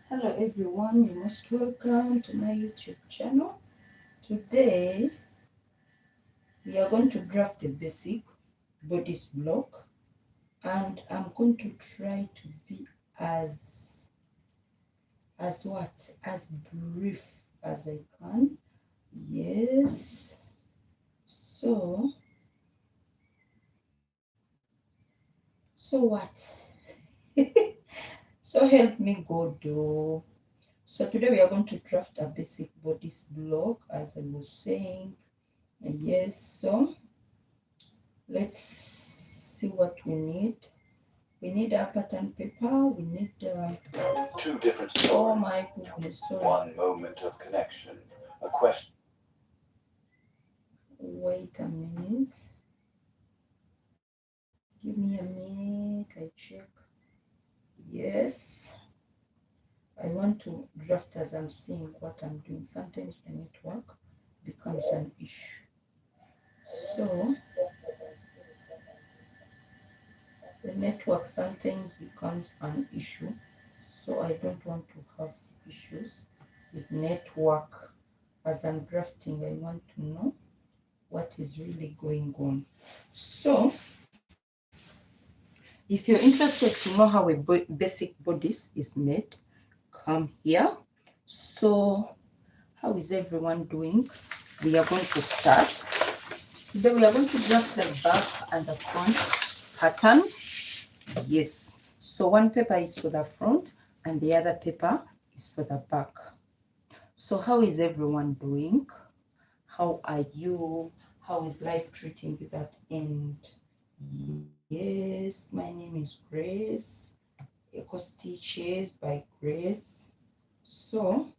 Hello everyone, you most welcome to my YouTube channel. Today we are going to draft a basic bodice block, and I'm going to try to be as brief as I can. Yes. So what? So help me God though. So today we are going to draft a basic bodice block, as I was saying. Yes, so let's see what we need. We need a pattern paper. We need two different stories. oh my goodness, sorry. One moment of connection. A question. Wait a minute. Give me a minute. I check. Yes. I want to draft as I'm seeing what I'm doing. Sometimes the network becomes an issue. So the network sometimes becomes an issue. So I don't want to have issues with network. As I'm drafting, I want to know what is really going on. So if you're interested to know how a basic bodice is made, come here. So how is everyone doing? We are going to start. Today we are going to draft the back and the front pattern. Yes. So one paper is for the front and the other paper is for the back. So how is everyone doing? How are you? How is life treating you that end? Yes, my name is Grace. Eco Stitches by Grace. So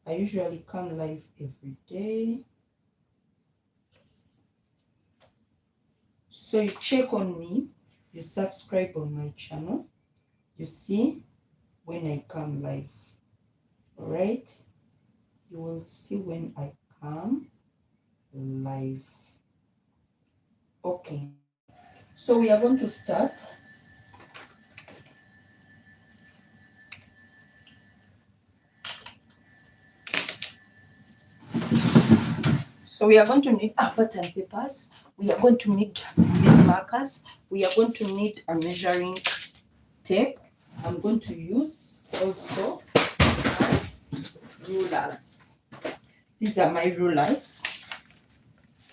I usually come live every day. So you check on me, you subscribe on my channel, you see when I come live. All right, you will see when I come live. Okay, so we are going to start. So we are going to need our pattern papers. We are going to need these markers. We are going to need a measuring tape. I'm going to use also my rulers. These are my rulers.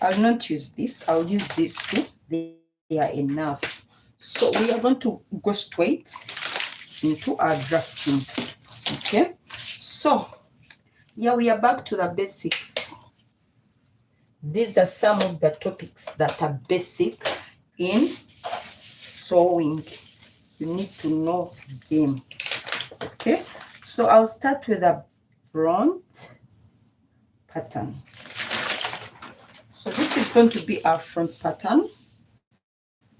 I'll not use this. I'll use these two. They are enough. So we are going to go straight into our drafting. Okay. So yeah, we are back to the basics. These are some of the topics that are basic in sewing. You need to know them. Okay, so I'll start with the front pattern. So this is going to be our front pattern.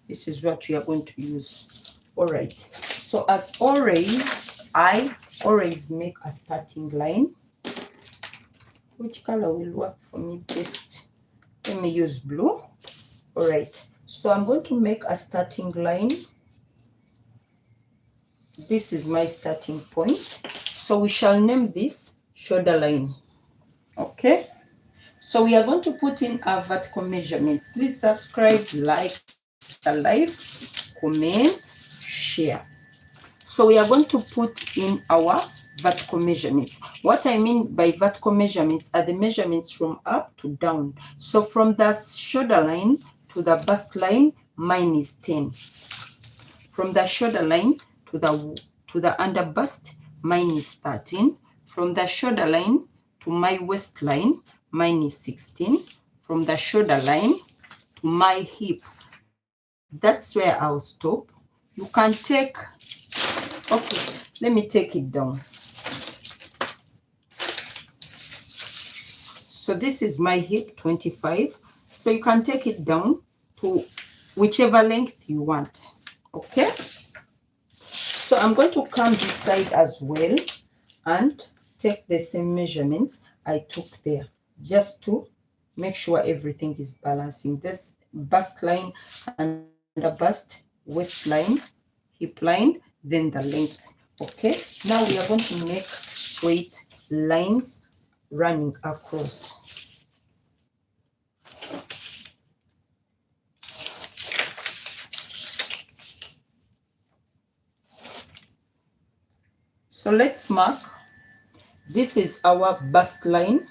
This is what we are going to use. All right, so as always, I always make a starting line. Which color will work for me best? Let me use blue. All right, so I'm going to make a starting line. This is my starting point. So we shall name this shoulder line. Okay, so we are going to put in our vertical measurements. Please subscribe, like the live, comment, share. So we are going to put in our vertical measurements. What I mean by vertical measurements are the measurements from up to down. So from the shoulder line to the bust line, mine is 10. From the shoulder line to the under bust, mine is 13. From the shoulder line to my waistline, mine is 16. From the shoulder line to my hip, that's where I'll stop. You can take, okay, let me take it down. So this is my hip, 25. So you can take it down to whichever length you want. Okay. So I'm going to come this side as well and take the same measurements I took there, just to make sure everything is balancing. This bust line, under bust, waistline, hip line, then the length. Okay, now we are going to make straight lines running across. So let's mark. This is our bust line.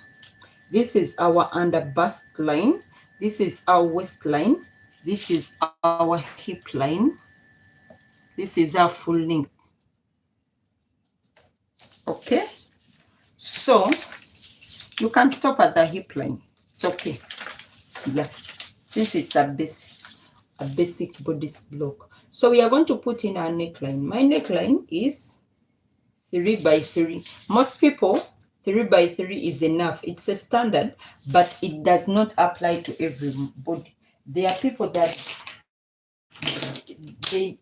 This is our under bust line. This is our waistline. This is our hip line. This is our full length. Okay, so you can stop at the hip line. It's okay. Yeah, since it's a basic bodice block. So we are going to put in our neckline. My neckline is 3 by 3. Most people, 3 by 3 is enough. It's a standard, but it does not apply to everybody. There are people that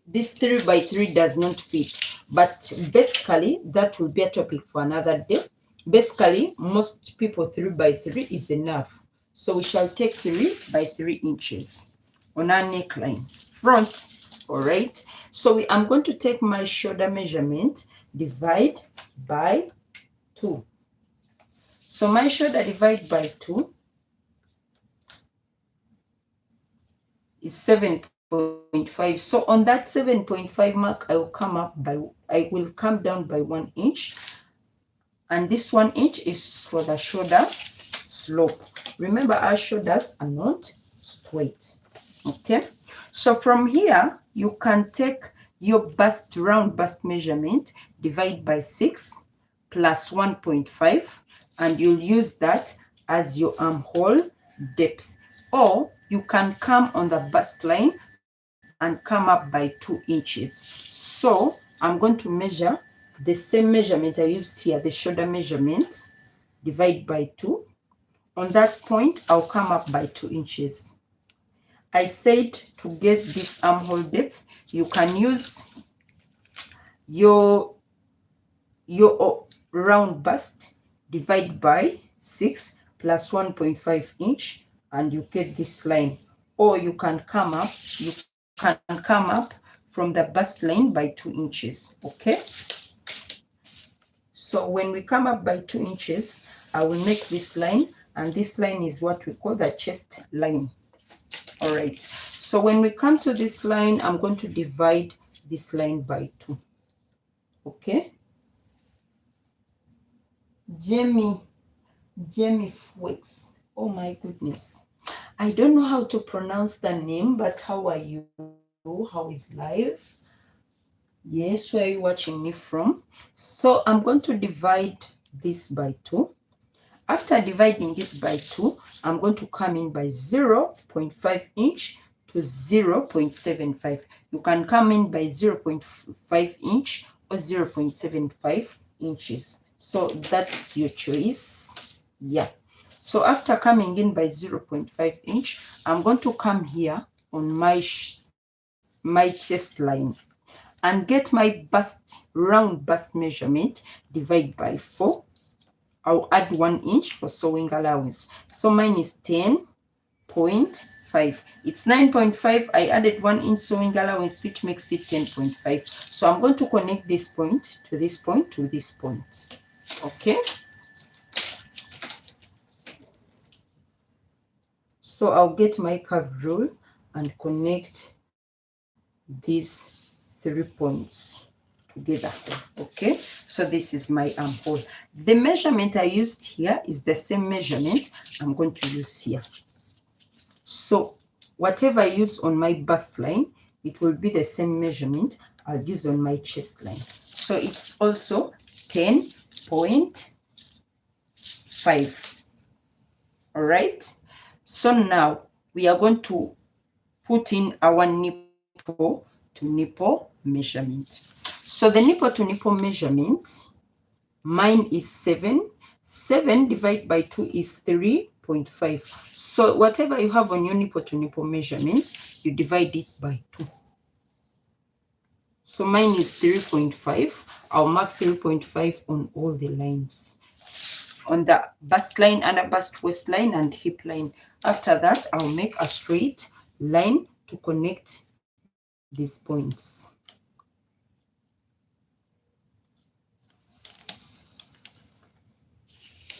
this 3 by 3 does not fit. But basically, that will be a topic for another day. Basically, most people 3 by 3 is enough. So we shall take 3 by 3 inches on our neckline front. All right. So I'm going to take my shoulder measurement, divide by 2. So my shoulder divide by 2 is 7.5. So on that 7.5 mark, I will come down by 1 inch. And this 1 inch is for the shoulder slope. Remember, our shoulders are not straight. Okay. So from here, you can take your round bust measurement, divide by 6 plus 1.5, and you'll use that as your armhole depth. Or you can come on the bust line and come up by 2 inches. So I'm going to measure the same measurement I used here, the shoulder measurement, divide by 2. On that point, I'll come up by 2 inches. I said to get this armhole depth, you can use your round bust, divide by 6 plus 1.5 inch, and you get this line. Or you can come up from the bust line by 2 inches. Okay. So when we come up by 2 inches, I will make this line, and this line is what we call the chest line. All right. So when we come to this line, I'm going to divide this line by 2. Okay. Jamie Fwex. Oh my goodness. I don't know how to pronounce the name, but how are you? How is life? Yes, where are you watching me from? So I'm going to divide this by 2. After dividing this by 2, I'm going to come in by 0.5 inch to 0.75. You can come in by 0.5 inch or 0.75 inches. So that's your choice. Yeah. So after coming in by 0.5 inch, I'm going to come here on my chest line and get my round bust measurement, divide by 4. I'll add 1 inch for sewing allowance. So mine is 10.5. It's 9.5. I added 1 inch sewing allowance, which makes it 10.5. So I'm going to connect this point to this point to this point. Okay. So I'll get my curved rule and connect these 3 points together. Okay, so this is my armhole. The measurement I used here is the same measurement I'm going to use here. So whatever I use on my bust line, it will be the same measurement I'll use on my chest line. So it's also 10.5. All right. So now we are going to put in our nipple to nipple measurement. So the nipple to nipple measurement, mine is 7. 7 divided by 2 is 3.5. So whatever you have on your nipple to nipple measurement, you divide it by 2. So mine is 3.5. I'll mark 3.5 on all the lines. On the bust line, under bust waistline, and hip line. After that, I'll make a straight line to connect these points.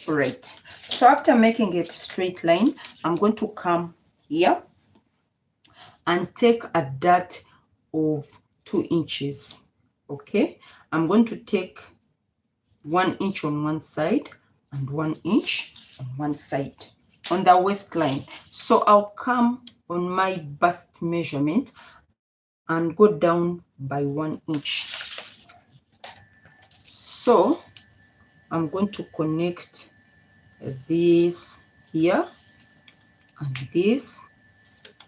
All right. So after making a straight line, I'm going to come here and take a dart of 2 inches. Okay, I'm going to take 1 inch on one side and 1 inch on one side on the waistline. So I'll come on my bust measurement and go down by 1 inch. So I'm going to connect this here and this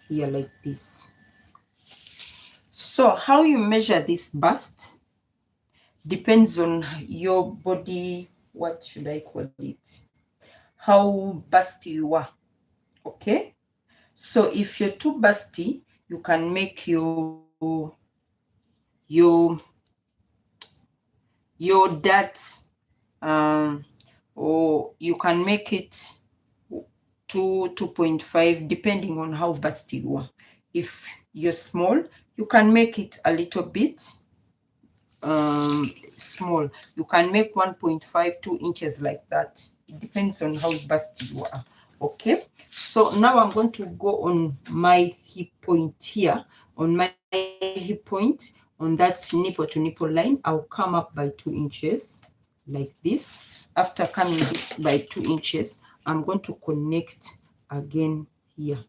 here like this. So how you measure this bust depends on your body, what should I call it, how busty you are. Okay, so if you're too busty, you can make your darts, or you can make it to 2.5 depending on how busty you are. If you're small, you can make it a little bit small. You can make 1.5, 2 inches like that. It depends on how busty you are. Okay, so now I'm going to go on my hip point here. On my hip point, on that nipple to nipple line, I'll come up by 2 inches like this. After coming by 2 inches, I'm going to connect again here.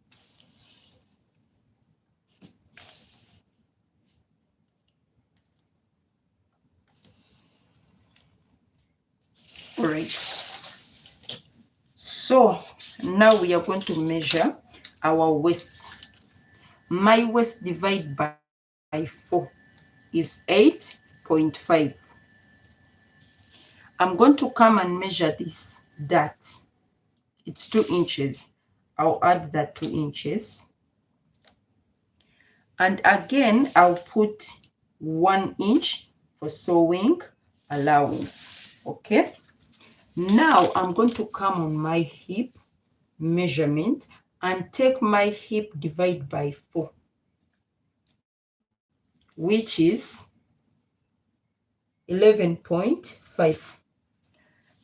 All right. So now we are going to measure our waist. My waist divided by 4 is 8.5. I'm going to come and measure this dart. It's 2 inches. I'll add that 2 inches. And again, I'll put 1 inch for sewing allowance. Okay. Now I'm going to come on my hip measurement and take my hip divided by 4, which is 11.5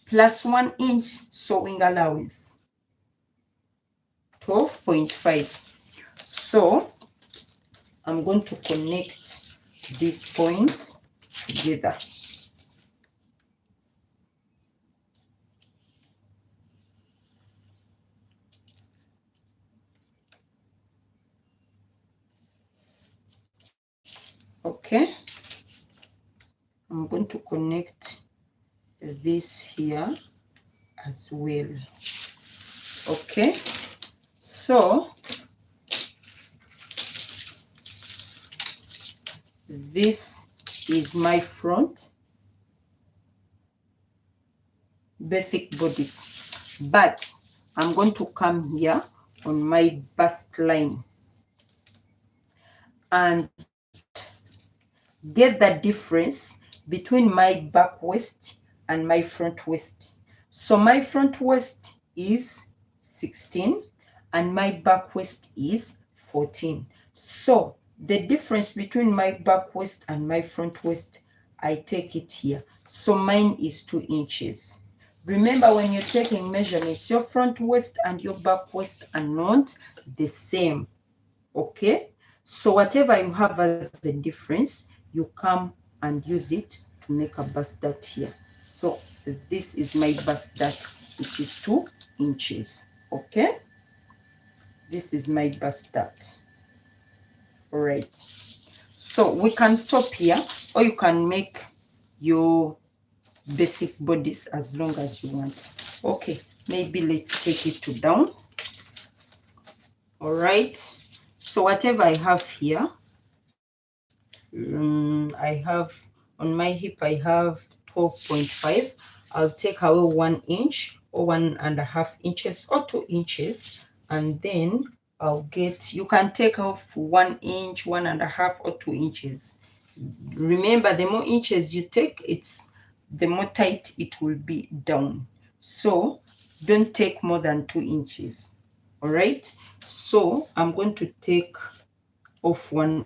plus 1 inch sewing allowance, 12.5. So I'm going to connect these points together. Okay, I'm going to connect this here as well. Okay, so this is my front basic bodice, but I'm going to come here on my bust line and get the difference between my back waist and my front waist. So my front waist is 16 and my back waist is 14. So the difference between my back waist and my front waist, I take it here. So mine is 2 inches. Remember, when you're taking measurements, your front waist and your back waist are not the same. Okay, so whatever you have as the difference, you come and use it to make a bust dart here. So this is my bust dart, which is 2 inches. Okay, this is my bust dart. All right, so we can stop here, or you can make your basic bodice as long as you want. Okay, maybe let's take it to down. All right, so whatever I have here, I have on my hip, I have 12.5. I'll take away 1 inch or 1.5 inches or 2 inches, and then I'll get, you can take off 1 inch, 1.5 or 2 inches. Remember, the more inches you take, the more tight it will be down. So don't take more than 2 inches. All right, so I'm going to take off 1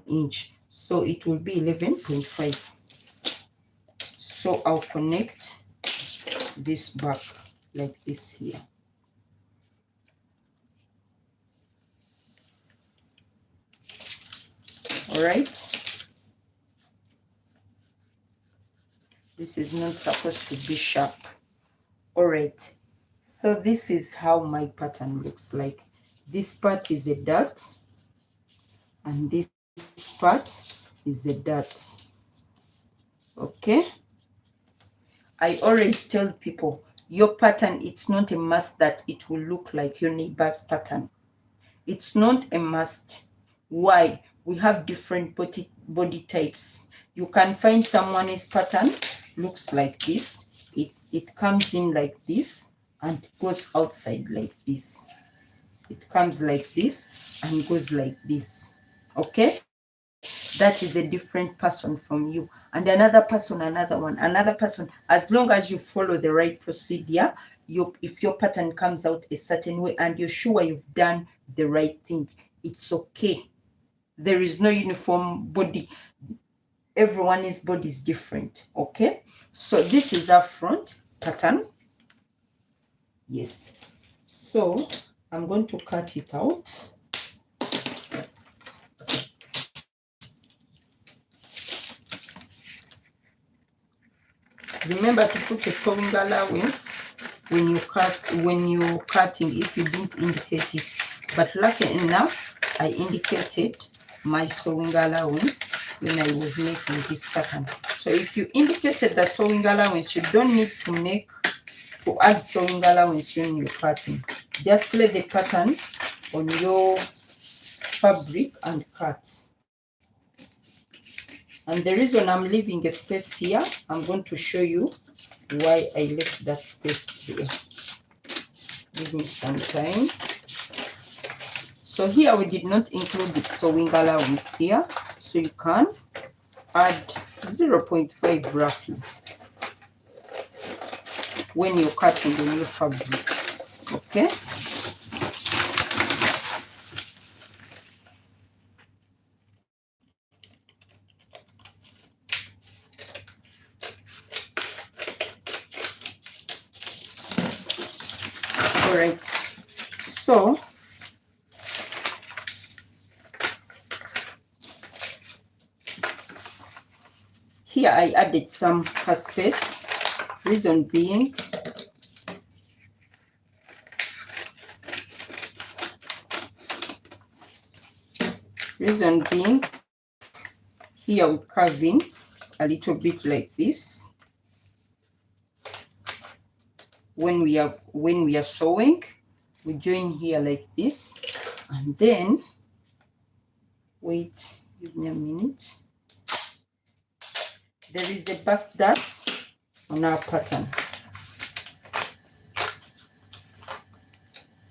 inch, so it will be 11.5. So I'll connect this back. like this here. All right, this is not supposed to be sharp. All right, so this is how my pattern looks like. This part is a dot and this part is a dot. Okay, I always tell people, your pattern, it's not a must that it will look like your neighbor's pattern. It's not a must. Why? We have different body types. You can find someone's pattern looks like this. It comes in like this and goes outside like this. It comes like this and goes like this. Okay? That is a different person from you. And another person, another one, another person. As long as you follow the right procedure, if your pattern comes out a certain way and you're sure you've done the right thing, it's okay. There is no uniform body. Everyone's body is different. Okay, so this is our front pattern. Yes, so I'm going to cut it out. Remember to put a sewing allowance when you're cutting if you didn't indicate it. But lucky enough, I indicated my sewing allowance when I was making this pattern. So if you indicated the sewing allowance, you don't need to add sewing allowance when you're cutting. Just lay the pattern on your fabric and cut. And the reason I'm leaving a space here, I'm going to show you why I left that space there. Give me some time. So here we did not include the sewing allowance here, so you can add 0.5 roughly when you're cutting the new fabric. Okay. All right, so here I added some space, reason being here we're carving a little bit like this. When we are sewing, we join here like this, and then wait, give me a minute. There is a bust dart on our pattern.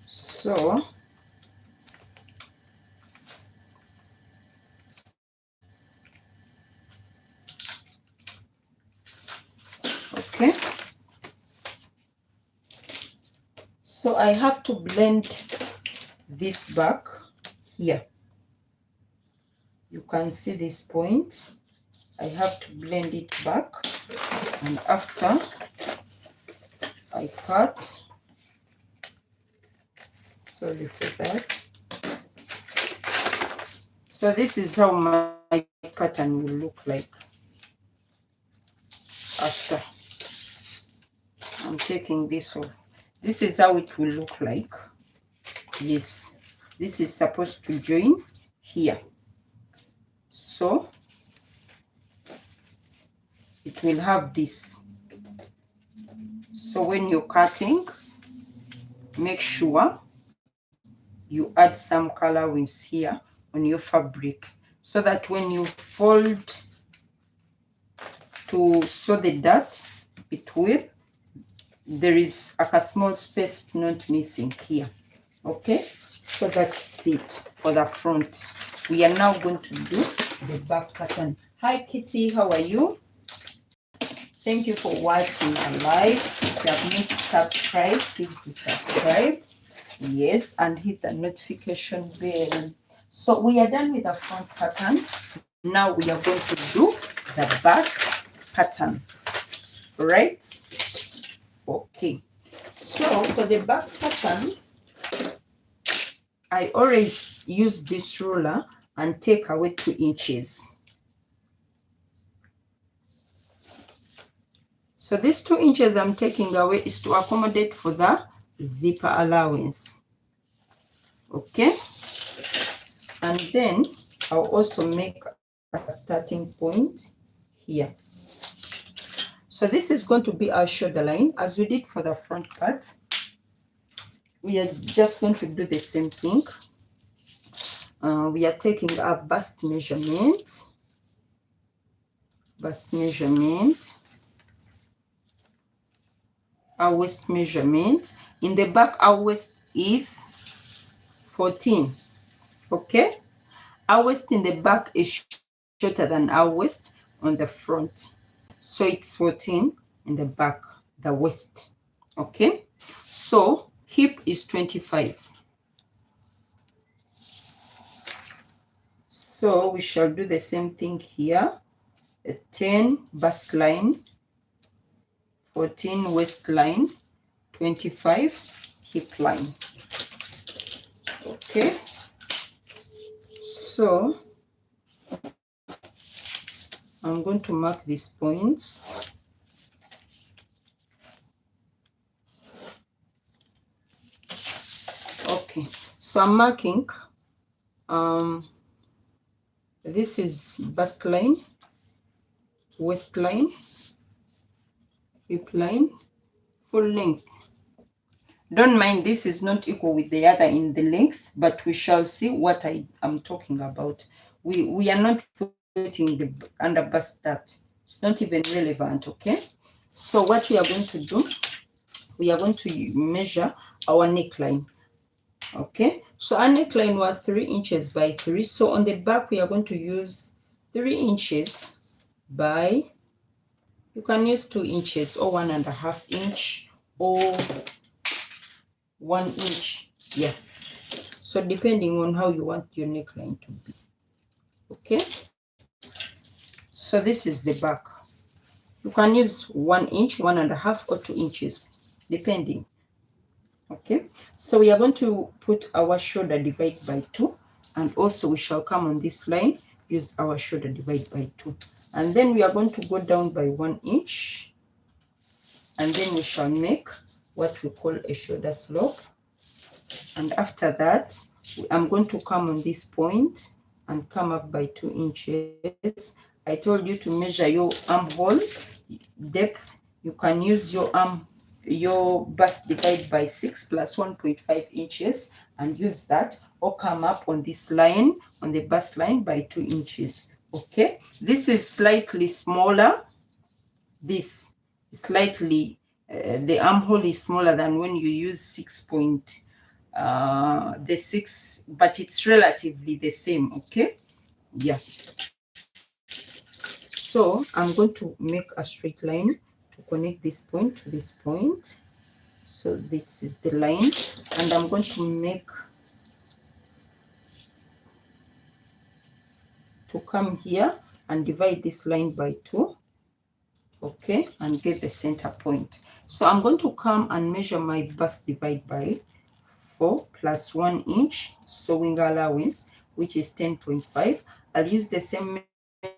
So okay, so I have to blend this back here. You can see this point. I have to blend it back, and after I cut, sorry for that. So this is how my pattern will look like after. I'm taking this off. This is how it will look like. Yes, this is supposed to join here. So it will have this. So when you're cutting, make sure you add some colorings here on your fabric, so that when you fold to sew the dart, there is a small space not missing here. Okay, so that's it for the front. We are now going to do the back pattern. Hi Kitty, how are you? Thank you for watching my live. If you have not subscribed, please do subscribe. Yes, and hit the notification bell. So we are done with the front pattern. Now we are going to do the back pattern. Right? Okay. So for the back pattern, I always use this ruler and take away 2 inches. So this 2 inches I'm taking away is to accommodate for the zipper allowance. Okay, and then I'll also make a starting point here. So this is going to be our shoulder line as we did for the front part. We are just going to do the same thing. We are taking our bust measurement, our waist measurement. In the back, our waist is 14. Okay, our waist in the back is shorter than our waist on the front, so it's 14 in the back, the waist. Okay, so hip is 25. So we shall do the same thing here. A 10 bust line, 14 waistline, 25 hip line. Okay, so I'm going to mark these points. Okay, so I'm marking this is bust line, waistline, hip line, full length. Don't mind, this is not equal with the other in the length, but we shall see what I am talking about. We are not putting the under bust that. It's not even relevant, okay? So what we are going to do, we are going to measure our neckline. Okay, so our neckline was 3 inches by 3. So on the back, we are going to use 3 inches by, you can use 2 inches or 1.5 inch or 1 inch. Yeah, so depending on how you want your neckline to be. Okay, so this is the back. You can use 1 inch, 1.5 or 2 inches, depending. Okay, so we are going to put our shoulder divide by 2, and also we shall come on this line, use our shoulder divide by 2, and then we are going to go down by 1 inch, and then we shall make what we call a shoulder slope. And after that, I'm going to come on this point and come up by 2 inches. I told you to measure your armhole depth. You can use your bust divide by 6 plus 1.5 inches and use that, or come up on this line, on the bust line, by 2 inches. Okay, this is slightly smaller. This is slightly the armhole is smaller than when you use 6 the 6, but it's relatively the same. Okay, yeah. So I'm going to make a straight line to connect this point to this point. So this is the line, and I'm going to come here and divide this line by 2. Okay, and get the center point. So I'm going to come and measure my bust divide by 4 plus 1 inch sewing allowance, which is 10.5. I'll use the same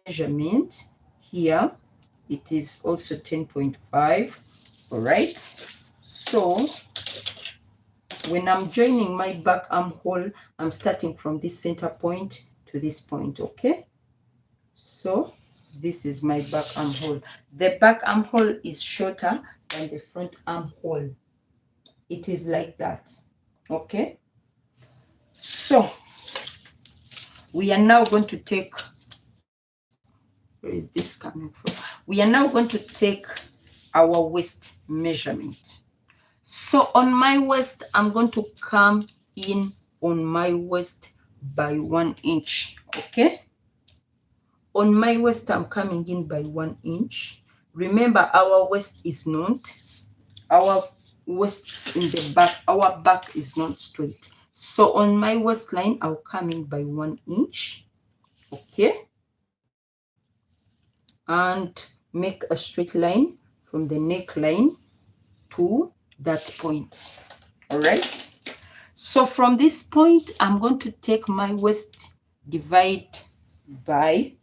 measurement here. It is also 10.5. All right, so when I'm joining my back armhole, I'm starting from this center point to this point. Okay, so this is my back armhole. The back armhole is shorter than the front armhole. It is like that. Okay, so we are now going to take, where is this coming from? We are now going to take our waist measurement. So on my waist, I'm going to come in on my waist by 1 inch. Okay, on my waist, I'm coming in by 1 inch. Remember, our waist is not, our waist in the back, our back is not straight. So on my waistline, I'll come in by 1 inch. Okay, and make a straight line from the neckline to that point. All right. So from this point, I'm going to take my waist, divide by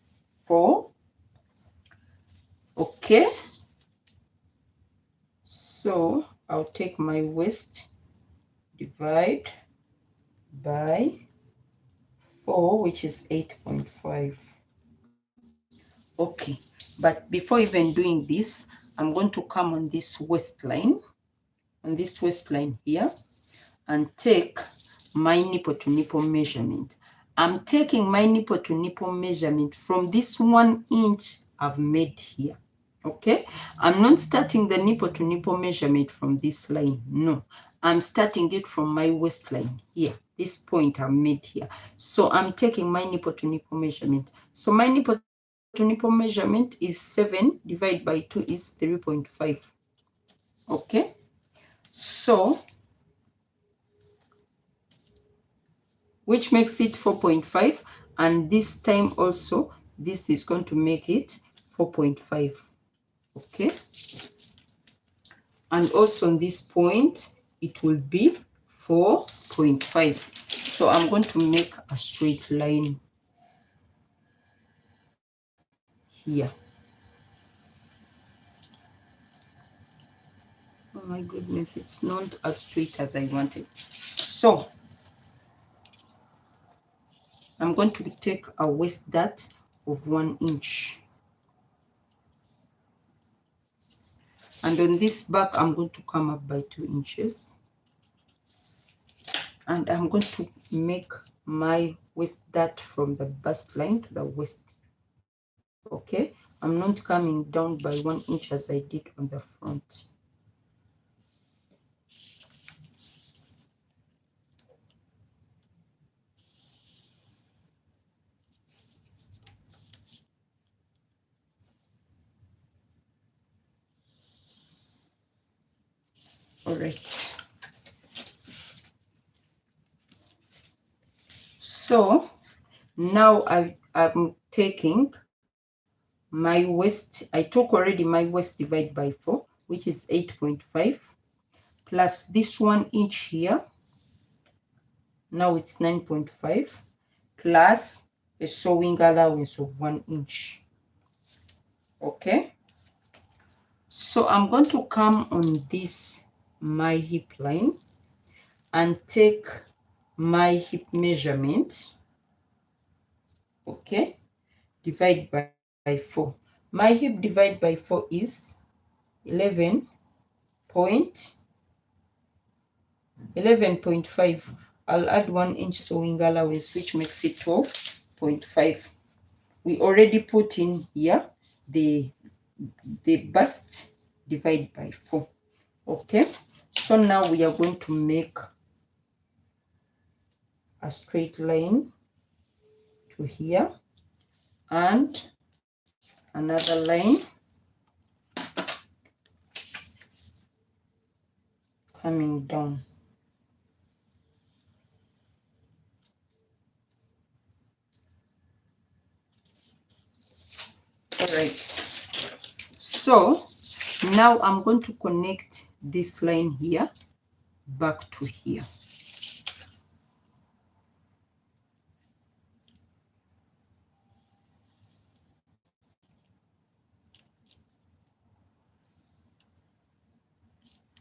4. Okay. So I'll take my waist, divide by 4, which is 8.5. Okay. But before even doing this, I'm going to come on this waistline, here, and take my nipple to nipple measurement. I'm taking my nipple to nipple measurement from this 1 inch I've made here. Okay, I'm not starting the nipple to nipple measurement from this line. No, I'm starting it from my waistline here, this point I made here. So I'm taking my nipple to nipple measurement. So my nipple to nipple measurement is 7 divided by 2 is 3.5. Okay, so which makes it 4.5, and this time also this is going to make it 4.5. Okay, and also on this point it will be 4.5. So I'm going to make a straight line here. Oh my goodness, it's not as straight as I wanted. So I'm going to take a waist dart of 1 inch. And on this back, I'm going to come up by 2 inches. And I'm going to make my waist dart from the bust line to the waist. Okay, I'm not coming down by 1 inch as I did on the front. All right. So now I'm taking my waist. I took already my waist divided by 4, which is 8.5, plus this 1 inch here. Now it's 9.5, plus a sewing allowance of 1 inch. Okay. So I'm going to come on this, my hip line, and take my hip measurement. Okay. Divide by 4. My hip divide by 4 is 11.5. I'll add 1 inch sewing allowance, which makes it 12.5. We already put in here the bust divided by 4. Okay, so now we are going to make a straight line to here and another line coming down. All right, so now I'm going to connect this line here back to here.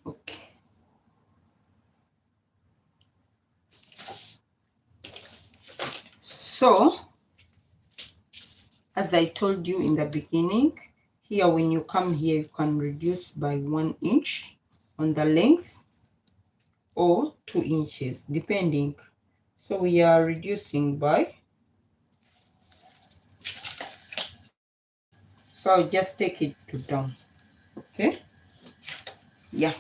Okay. So, as I told you in the beginning, here when you come here, you can reduce by 1 inch on the length or 2 inches, depending. So we are reducing by, so I'll just take it to down. Okay. Yeah.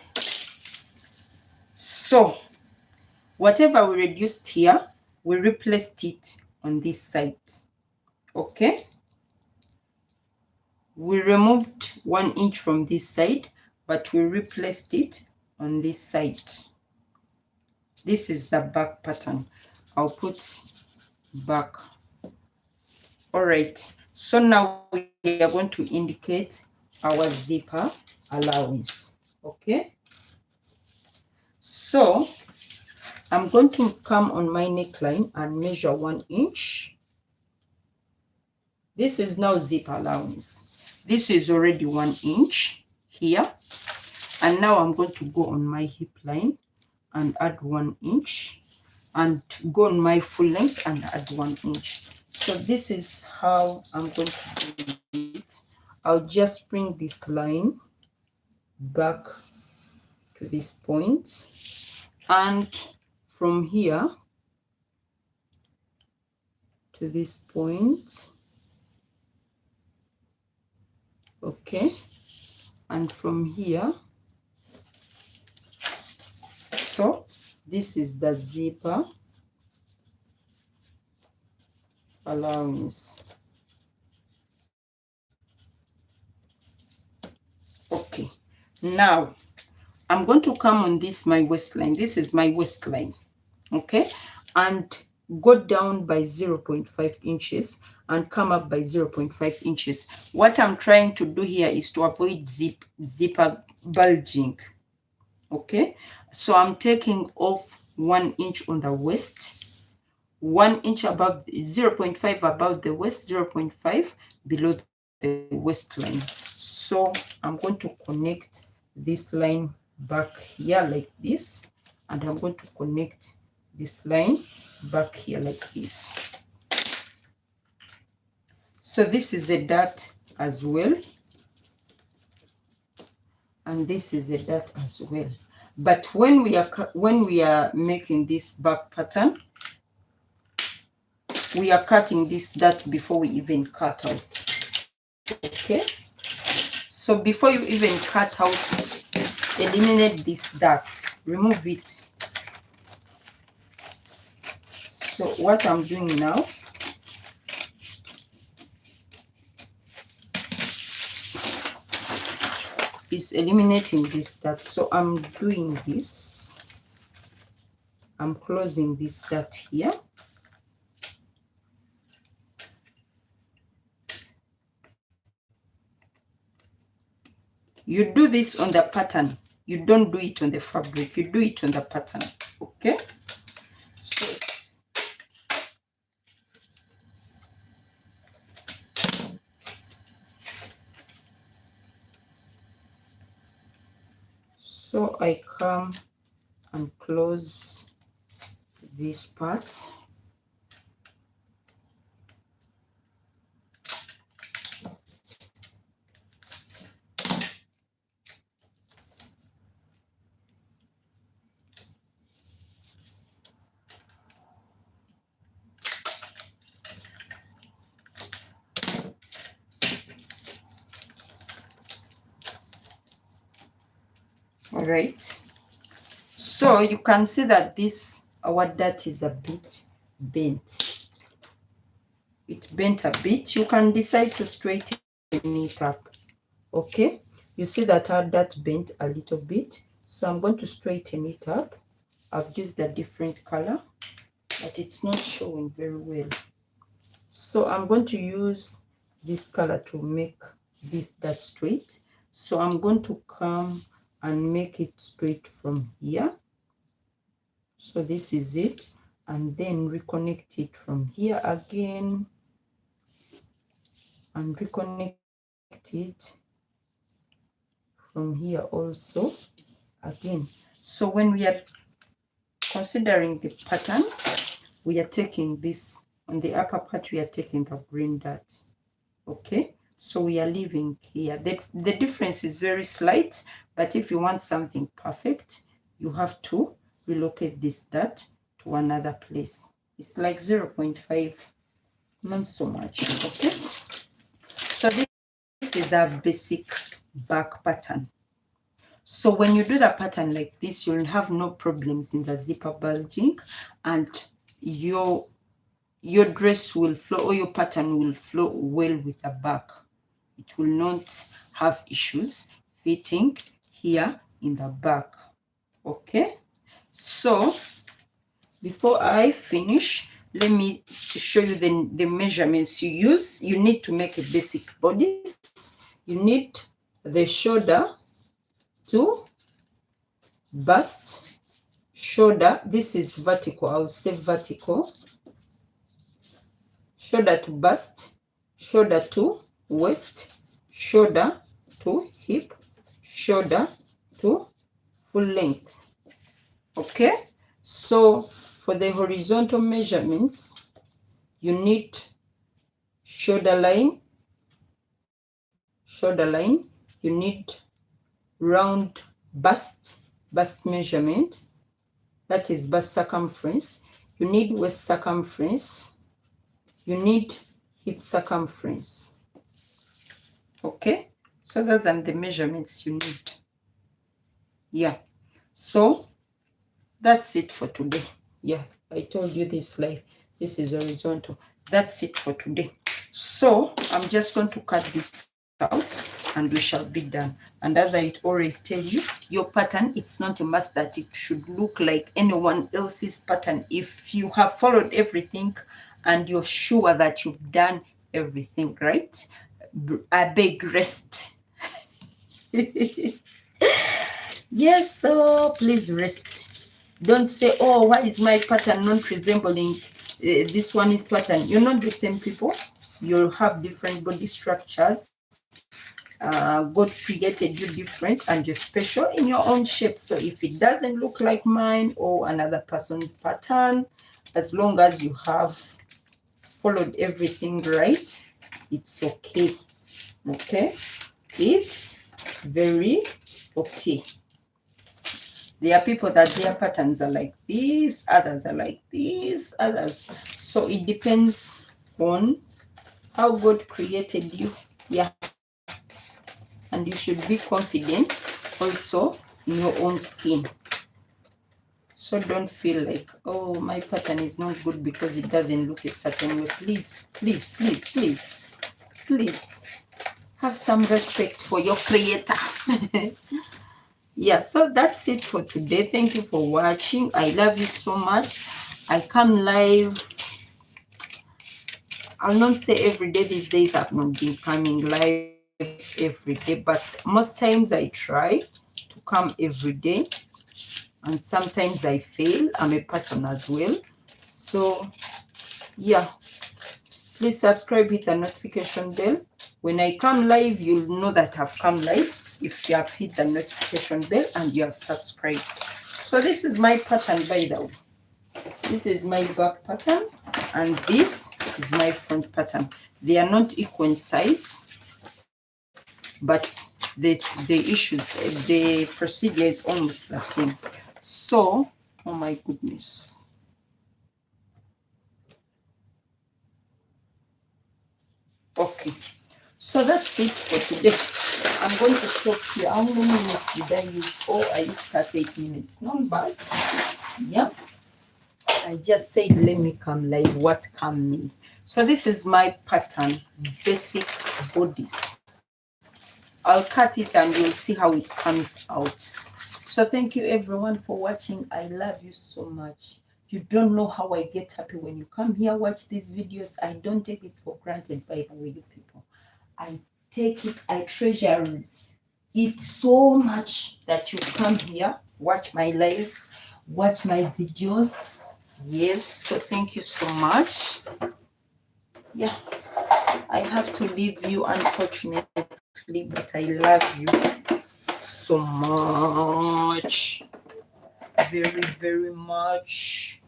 So whatever we reduced here, we replaced it on this side. Okay. We removed 1 inch from this side, but we replaced it on this side. This is the back pattern. I'll put back. All right. So now we are going to indicate our zipper allowance. Okay. So I'm going to come on my neckline and measure 1 inch. This is now zip allowance. This is already 1 inch here. And now I'm going to go on my hip line and add 1 inch, and go on my full length and add 1 inch. So this is how I'm going to do it. I'll just bring this line back to this point, and from here to this point, okay, and from here. So this is the zipper allowance. Okay, now I'm going to come on this my waistline. This is my waistline, okay, and go down by 0.5 inches and come up by 0.5 inches. What I'm trying to do here is to avoid zipper bulging. Okay, so I'm taking off 1 inch on the waist, 1 inch above, 0.5 above the waist, 0.5 below the waistline. So I'm going to connect this line back here like this, and I'm going to connect this line back here like this. So this is a dart as well, and this is a dart as well. But when we are making this back pattern, we are cutting this dart before we even cut out. Okay, so before you even cut out, eliminate this dart, remove it. So what I'm doing now, is eliminating this dart. So I'm doing this, I'm closing this dart here. You do this on the pattern, you don't do it on the fabric, you do it on the pattern. Okay, so I come and close this part. All right, so you can see that this, our dart is a bit bent. It bent a bit. You can decide to straighten it up. Okay, you see that our dart bent a little bit, so I'm going to straighten it up. I've used a different color, but it's not showing very well. So I'm going to use this color to make this dart straight. So I'm going to come and make it straight from here. So this is it, and then reconnect it from here again, and reconnect it from here also again. So when we are considering the pattern, we are taking this on the upper part, we are taking the green dart. Okay, so we are leaving here. The difference is very slight, but if you want something perfect, you have to relocate this dart to another place. It's like 0.5, not so much. Okay, so this is our basic back pattern. So when you do the pattern like this, you'll have no problems in the zipper bulging, and your dress will flow, or your pattern will flow well with the back. It will not have issues fitting here in the back. Okay, so before I finish, let me show you the measurements you use. You need to make a basic bodice. You need the shoulder to bust, shoulder, this is vertical, I'll say vertical, shoulder to bust, shoulder to waist, shoulder to hip, shoulder to full length. Okay, so for the horizontal measurements, you need shoulder line, you need round bust measurement, that is bust circumference, you need waist circumference, you need hip circumference. Okay, so those are the measurements you need. Yeah, so that's it for today. Yeah, I told you this live, this is horizontal. That's it for today. So I'm just going to cut this out and we shall be done. And as I always tell you, your pattern, it's not a must that it should look like anyone else's pattern. If you have followed everything and you're sure that you've done everything right, I beg rest. Yes, so please rest. Don't say, oh, why is my pattern not resembling this one is pattern? You're not the same people. You have different body structures. God created you different and you're special in your own shape. So if it doesn't look like mine or another person's pattern, as long as you have followed everything right, it's okay. Okay, it's very okay. There are people that their patterns are like this, others are like this, others. So it depends on how God created you. Yeah. And you should be confident also in your own skin. So don't feel like, oh, my pattern is not good because it doesn't look a certain way. Please, please, please, please, please have some respect for your creator. Yeah, so that's it for today. Thank you for watching. I love you so much. I come live. I'll not say every day. These days I've not been coming live every day, but most times I try to come every day, and sometimes I fail. I'm a person as well. So yeah, please subscribe, hit the notification bell. When I come live, you'll know that I've come live if you have hit the notification bell and you have subscribed. So this is my pattern, by the way. This is my back pattern and this is my front pattern. They are not equal in size, but the issues, the procedure is almost the same. So, oh my goodness. Okay, so that's it for today. I'm going to stop here. How many minutes did I use? Oh, I used 38 minutes. Not bad. Yeah. I just said, let me come live. What can me? So this is my pattern, basic bodice. I'll cut it and you'll see how it comes out. So thank you everyone for watching. I love you so much. You don't know how I get happy when you come here, watch these videos. I don't take it for granted, by the way, you people. I take it, I treasure it so much that you come here, watch my lives, watch my videos. Yes, so thank you so much. Yeah, I have to leave you, unfortunately, but I love you so much. Very, very much.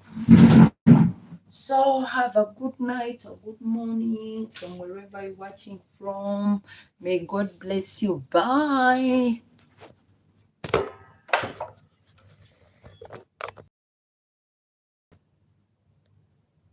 So have a good night or good morning from wherever you're watching from. May God bless you. Bye.